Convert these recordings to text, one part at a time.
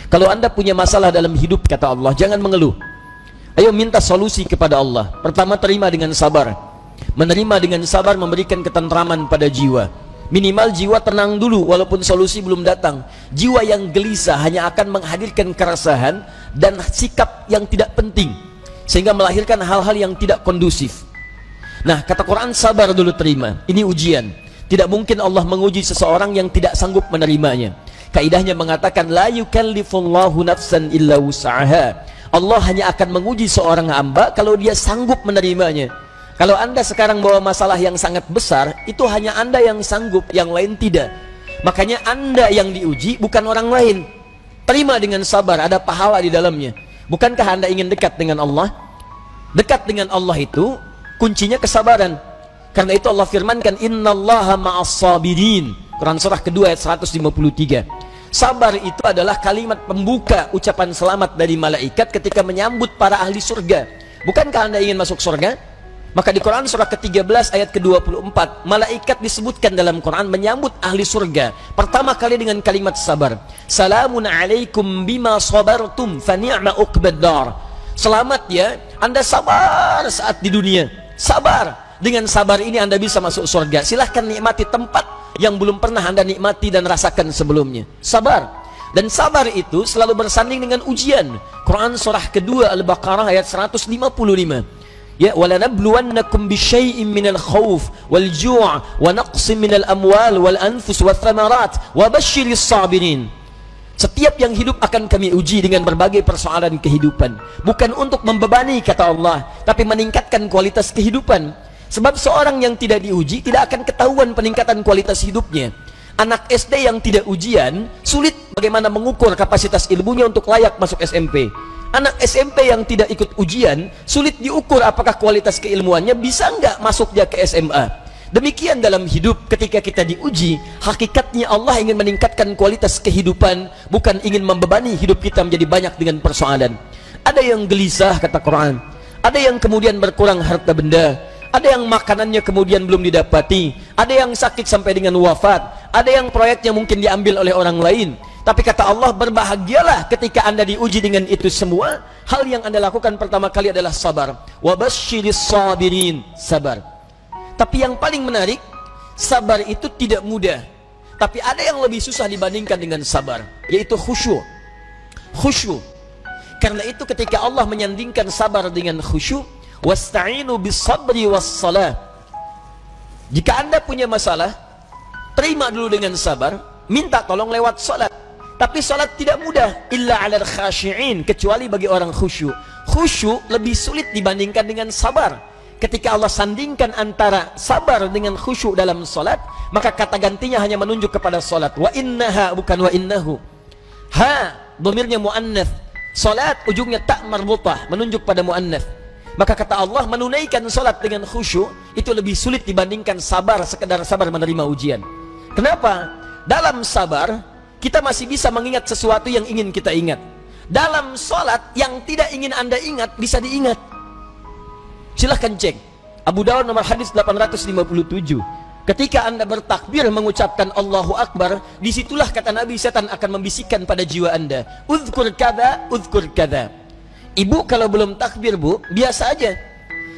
Kalau Anda punya masalah dalam hidup, kata Allah, jangan mengeluh. Ayo minta solusi kepada Allah. Pertama, terima dengan sabar. Menerima dengan sabar memberikan ketentraman pada jiwa. Minimal jiwa tenang dulu walaupun solusi belum datang. Jiwa yang gelisah hanya akan menghadirkan keresahan dan sikap yang tidak penting, sehingga melahirkan hal-hal yang tidak kondusif. Nah, kata Quran, sabar dulu, terima. Ini ujian. Tidak mungkin Allah menguji seseorang yang tidak sanggup menerimanya. Kaidahnya mengatakan, la yukallifullahu nafsan illa wus'aha. Allah hanya akan menguji seorang hamba kalau dia sanggup menerimanya. Kalau Anda sekarang bawa masalah yang sangat besar, itu hanya Anda yang sanggup, yang lain tidak. Makanya Anda yang diuji, bukan orang lain. Terima dengan sabar, ada pahala di dalamnya. Bukankah Anda ingin dekat dengan Allah? Dekat dengan Allah itu kuncinya kesabaran. Karena itu Allah firmankan, innallaha ma'as sabirin. Quran surah kedua ayat 153. Sabar itu adalah kalimat pembuka ucapan selamat dari malaikat ketika menyambut para ahli surga. Bukankah Anda ingin masuk surga? Maka di Quran surah ke-13 ayat ke-24, malaikat disebutkan dalam Quran menyambut ahli surga pertama kali dengan kalimat sabar. Salamun alaikum bima sabartum fa ni'ma uqbaddar. Selamat ya, Anda sabar saat di dunia. Sabar. Dengan sabar ini Anda bisa masuk surga. Silahkan nikmati tempat yang belum pernah Anda nikmati dan rasakan sebelumnya. Sabar. Dan sabar itu selalu bersanding dengan ujian. Quran surah kedua Al-Baqarah ayat 155. Ya, walanabluwannakum bisyai'in minal khauf wal ju' wa naqsin minal amwal wal anfus wath thamarat wa basyiris sabirin. Setiap yang hidup akan kami uji dengan berbagai persoalan kehidupan, bukan untuk membebani, kata Allah, tapi meningkatkan kualitas kehidupan. Sebab seorang yang tidak diuji tidak akan ketahuan peningkatan kualitas hidupnya. Anak SD yang tidak ujian sulit bagaimana mengukur kapasitas ilmunya untuk layak masuk SMP. Anak SMP yang tidak ikut ujian sulit diukur apakah kualitas keilmuannya bisa nggak masuk dia ke SMA. Demikian dalam hidup, ketika kita diuji, hakikatnya Allah ingin meningkatkan kualitas kehidupan, bukan ingin membebani hidup kita menjadi banyak dengan persoalan. Ada yang gelisah, kata Quran. Ada yang kemudian berkurang harta benda. Ada yang makanannya kemudian belum didapati. Ada yang sakit sampai dengan wafat. Ada yang proyeknya mungkin diambil oleh orang lain. Tapi kata Allah, berbahagialah ketika Anda diuji dengan itu semua. Hal yang Anda lakukan pertama kali adalah sabar. Wa basyiris sabirin. Sabar. Tapi yang paling menarik, sabar itu tidak mudah. Tapi ada yang lebih susah dibandingkan dengan sabar, yaitu khusyuk. Khusyuk. Karena itu ketika Allah menyandingkan sabar dengan khusyuk, wasta'inu bis sabri was salah. Jika Anda punya masalah, terima dulu dengan sabar, minta tolong lewat salat. Tapi salat tidak mudah, illa 'alal khashi'in, kecuali bagi orang khusyuk. Khusyuk lebih sulit dibandingkan dengan sabar. Ketika Allah sandingkan antara sabar dengan khusyuk dalam salat, maka kata gantinya hanya menunjuk kepada salat. Wa innaha, bukan wa innahu. Ha, dhamirnya muannats. Salat ujungnya tak marbutah, menunjuk pada muannats. Maka kata Allah, menunaikan salat dengan khusyuk itu lebih sulit dibandingkan sabar, sekedar sabar menerima ujian. Kenapa? Dalam sabar kita masih bisa mengingat sesuatu yang ingin kita ingat. Dalam salat yang tidak ingin Anda ingat bisa diingat. Silahkan cek Abu Dawud nomor hadis 857. Ketika Anda bertakbir mengucapkan Allahu Akbar, disitulah kata Nabi, setan akan membisikkan pada jiwa Anda, uzkur kada, uzkur kada. Ibu kalau belum takbir, Bu, biasa aja.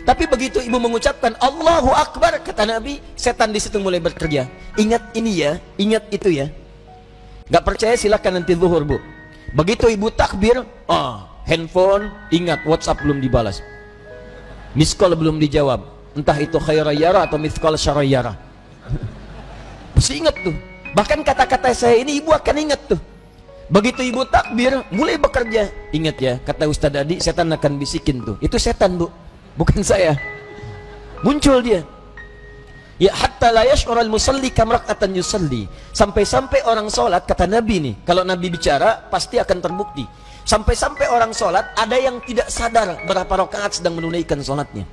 Tapi begitu ibu mengucapkan Allahu Akbar, kata Nabi, setan di situ mulai bekerja. Ingat ini ya, ingat itu ya. Gak percaya silahkan nanti zuhur, Bu. Begitu ibu takbir, handphone, ingat WhatsApp belum dibalas, miss call belum dijawab, entah itu khairayara atau miss call syarayara. Mesti ingat tuh. Bahkan kata-kata saya ini ibu akan ingat tuh. Begitu ibu takbir mulai bekerja, ingat ya, kata Ustadz Adi, setan akan bisikin tuh. Itu setan, Bu, bukan saya. Muncul dia. Ya, hatta la yash'ural musalli kam rak'atan yusalli. Sampai-sampai orang sholat, kata Nabi nih, kalau Nabi bicara pasti akan terbukti. Sampai-sampai orang sholat ada yang tidak sadar berapa rakaat sedang menunaikan sholatnya.